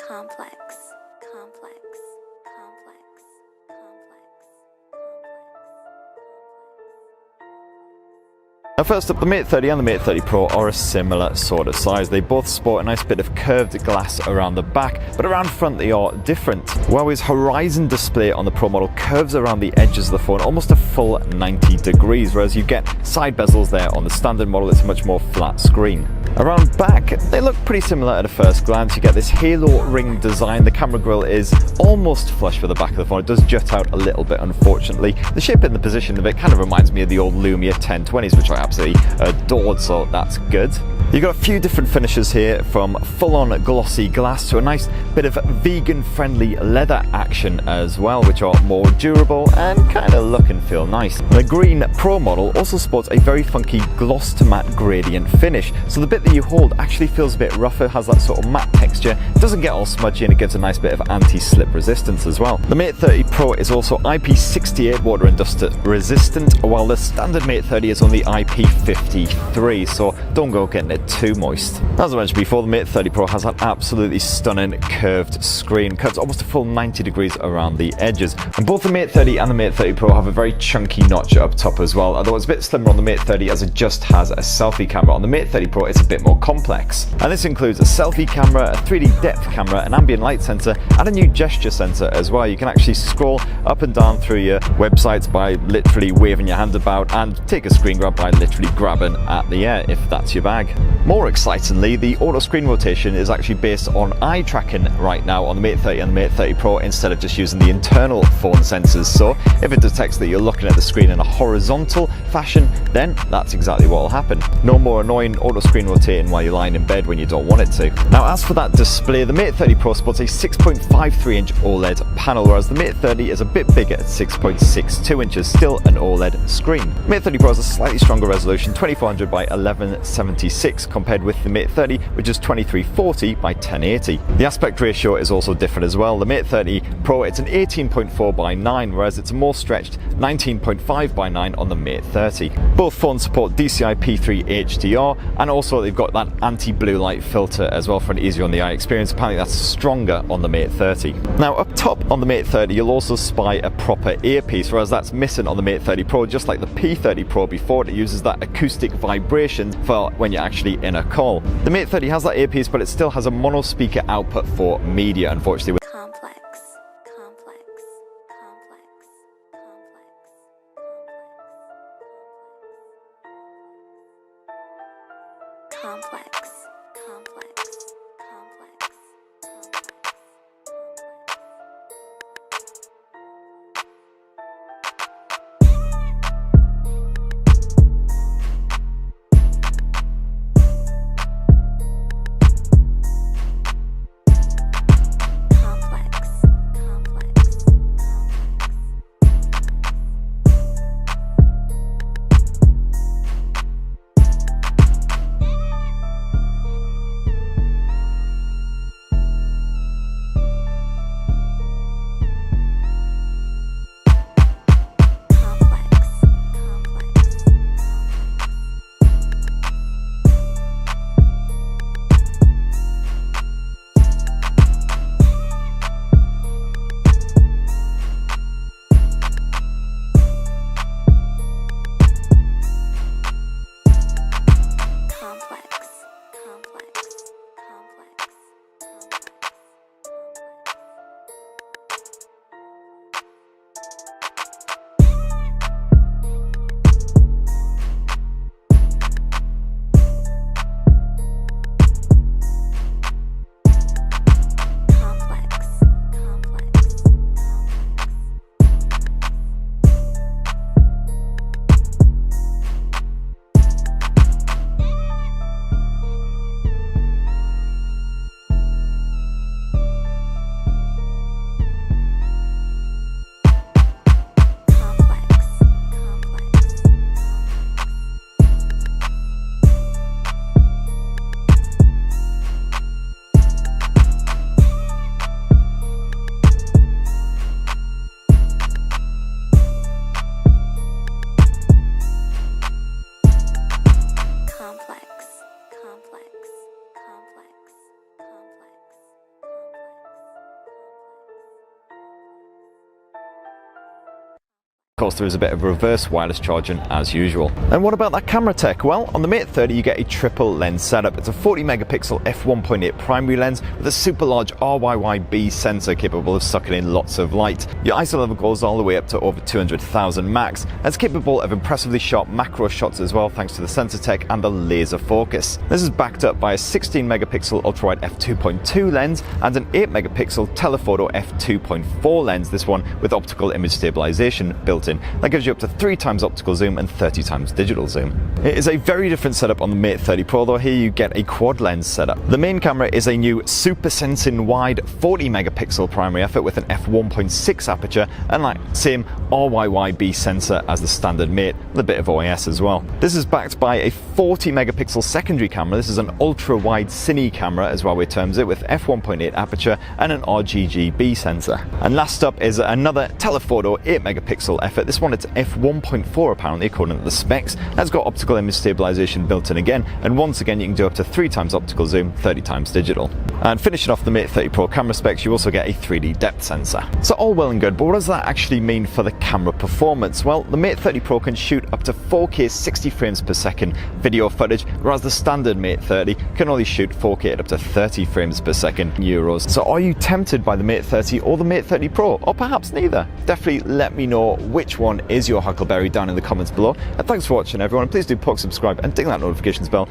complex, complex, complex, complex. Now first up, the Mate 30 and the Mate 30 Pro are a similar sort of size. They both sport a nice bit of curved glass around the back, but around front they are different. Huawei's Horizon display on the Pro model curves around the edges of the phone almost a full 90 degrees, whereas you get side bezels there on the standard model. It's a much more flat screen. Around back, they look pretty similar at a first glance. You get this halo ring design. The camera grille is almost flush with the back of the phone. It does jut out a little bit, unfortunately. The shape and the position of it kind of reminds me of the old Lumia 1020s, which I absolutely adored, so that's good. You've got a few different finishes here, from full-on glossy glass to a nice bit of vegan-friendly leather action as well, which are more durable and kind of look and feel nice. The green Pro model also sports a very funky gloss to matte gradient finish, so the bit that you hold actually feels a bit rougher, has that sort of matte texture. It doesn't get all smudgy, and it gives a nice bit of anti-slip resistance as well. The Mate 30 Pro is also IP68 water and dust resistant, while the standard Mate 30 is only IP53, so don't go getting it too moist. As I mentioned before, the Mate 30 Pro has that absolutely stunning curved screen, cuts almost a full 90 degrees around the edges. And both the Mate 30 and the Mate 30 Pro have a very chunky notch up top as well, although it's a bit slimmer on the Mate 30 as it just has a selfie camera. On the Mate 30 Pro it's a bit more complex, and this includes a selfie camera, a 3D depth camera, an ambient light sensor, and a new gesture sensor as well. You can actually scroll up and down through your websites by literally waving your hand about, and take a screen grab by literally grabbing at the air if that's your bag. More excitingly, the auto screen rotation is actually based on eye tracking right now on the Mate 30 and the Mate 30 Pro, instead of just using the internal phone sensors. So if it detects that you're looking at the screen in a horizontal fashion, then that's exactly what will happen. No more annoying auto screen rotating while you're lying in bed when you don't want it to. Now as for that display, the Mate 30 Pro sports a 6.53 inch OLED panel, whereas the Mate 30 is a bit bigger at 6.62 inches, still an OLED screen. Mate 30 Pro has a slightly stronger resolution, 2400 by 1176, compared with the Mate 30, which is 2340 by 1080. The aspect ratio is also different as well. The Mate 30 Pro, it's an 18.4 by 9, whereas it's a more stretched 19.5 by 9 on the Mate 30. Both phones support DCI P3 HDR, and also they've got that anti-blue light filter as well for an easier on the eye experience. Apparently that's stronger on the Mate 30. Now up top on the Mate 30 you'll also spy a proper earpiece, whereas that's missing on the Mate 30 Pro. Just like the P30 Pro before, it uses that acoustic vibration for when you're actually in a call. The Mate 30 has that earpiece, but it still has a mono speaker output for media, unfortunately. Complex, complex, complex, complex, complex, complex, complex. Of course, there is a bit of reverse wireless charging as usual. And what about that camera tech? Well, on the Mate 30 you get a triple lens setup. It's a 40 megapixel f1.8 primary lens with a super large RYYB sensor capable of sucking in lots of light. Your ISO level goes all the way up to over 200,000 max, and it's capable of impressively sharp macro shots as well thanks to the sensor tech and the laser focus. This is backed up by a 16 megapixel ultrawide f2.2 lens and an 8 megapixel telephoto f2.4 lens, this one with optical image stabilization built in. That gives you up to 3 times optical zoom and 30 times digital zoom. It is a very different setup on the Mate 30 Pro, though here you get a quad lens setup. The main camera is a new super sensing wide 40 megapixel primary effort with an f1.6 aperture and that same RYYB sensor as the standard Mate with a bit of OIS as well. This is backed by a 40 megapixel secondary camera. This is an ultra wide cine camera as Huawei terms it, with f1.8 aperture and an RGGB sensor. And last up is another telephoto 8 megapixel effort. This one it's f1.4 apparently according to the specs. That's got optical image stabilization built in again, and once again you can do up to 3 times optical zoom, 30 times digital. And finishing off the Mate 30 Pro camera specs, you also get a 3D depth sensor. So all well and good, but what does that actually mean for the camera performance? Well, the Mate 30 Pro can shoot up to 4K 60 frames per second video footage, whereas the standard Mate 30 can only shoot 4K at up to 30 frames per second Euros. So are you tempted by the Mate 30 or the Mate 30 Pro, or perhaps neither? Definitely let me know which one is your huckleberry down in the comments below. And thanks for watching everyone. Please do poke, subscribe and ding that notifications bell.